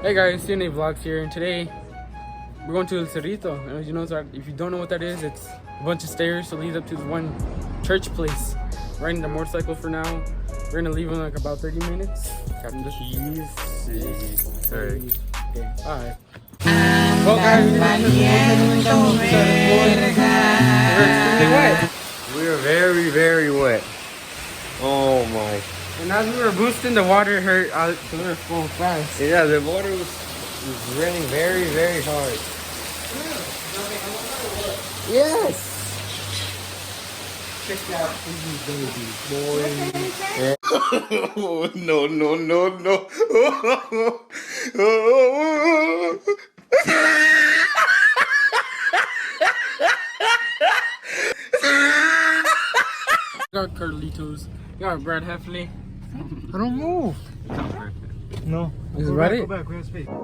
Hey guys, CNA Vlogs here, and today we're going to El Cerrito. And as you know, if you don't know what that is, it's a bunch of stairs to lead up to this one church place. Riding the motorcycle for now. We're gonna leave in like about 30 minutes. Got the keys. Okay, bye. Well guys, we were very, very wet. Oh my. and as we were boosting, the water hurt so we were going fast. Yeah, the water was running very, very hard. Yes! Check out these babies, boy. Oh, no, no, no, no. Got Carlitos. Got Brad Heffley. I don't move. No. Is it ready? Go back, we have space. All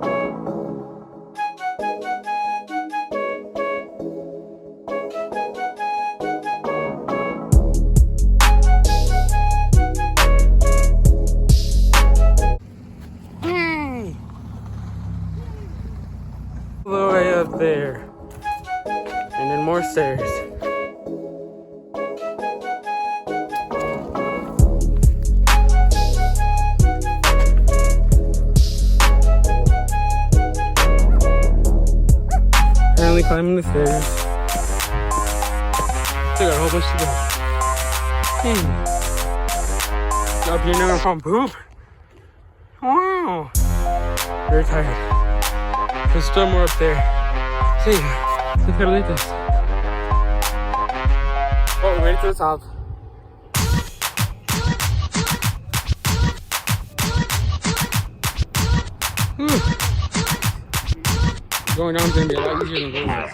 the way up there. And then more stairs. Currently climbing the stairs. Still got a whole bunch to go. Up here now from poop. Wow. Very tired. There's still more up there. See, look Carlitos. Oh, we made it to the top. Going down is gonna be a lot easier than going up.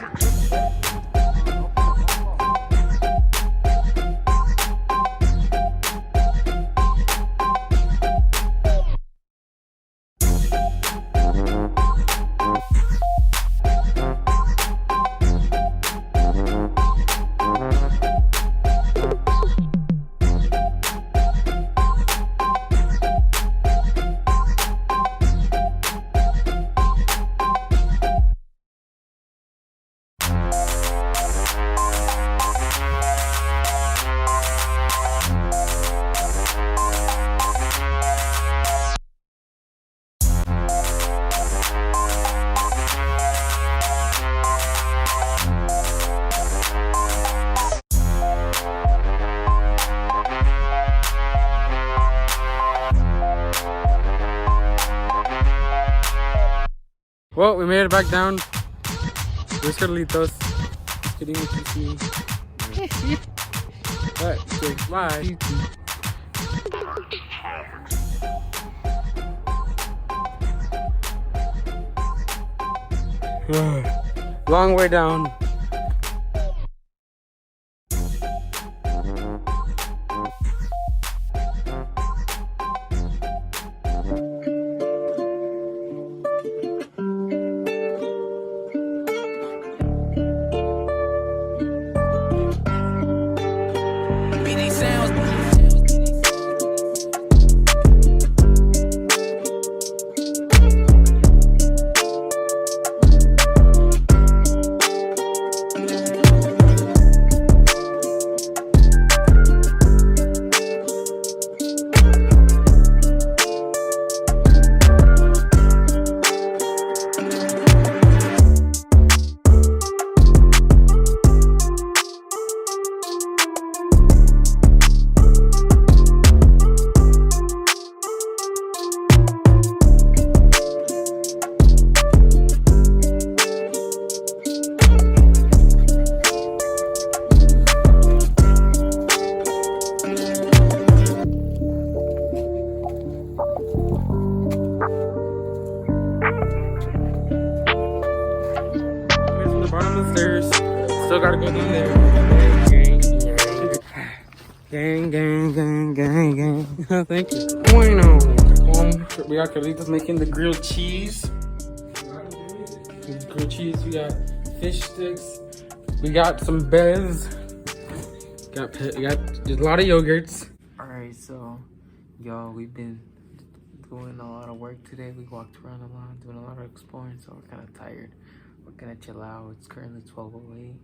Well, we made it back down. There's Carlitos. Just kidding if you see. But, okay, bye. Long way down. Still gotta go down there. Gang, gang, gang, gang, gang. Thank you. Bueno. We got Carlitos making the grilled cheese. Grilled cheese. We got fish sticks. We got some Bez. We got a lot of yogurts. Alright, so y'all, we've been doing a lot of work today. We walked around a lot, doing a lot of exploring, so we're kind of tired. We're gonna chill out. It's currently 12:08,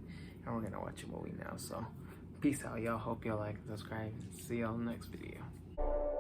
and we're gonna watch a movie now. So, peace out, y'all. Hope y'all like and subscribe. See y'all in the next video.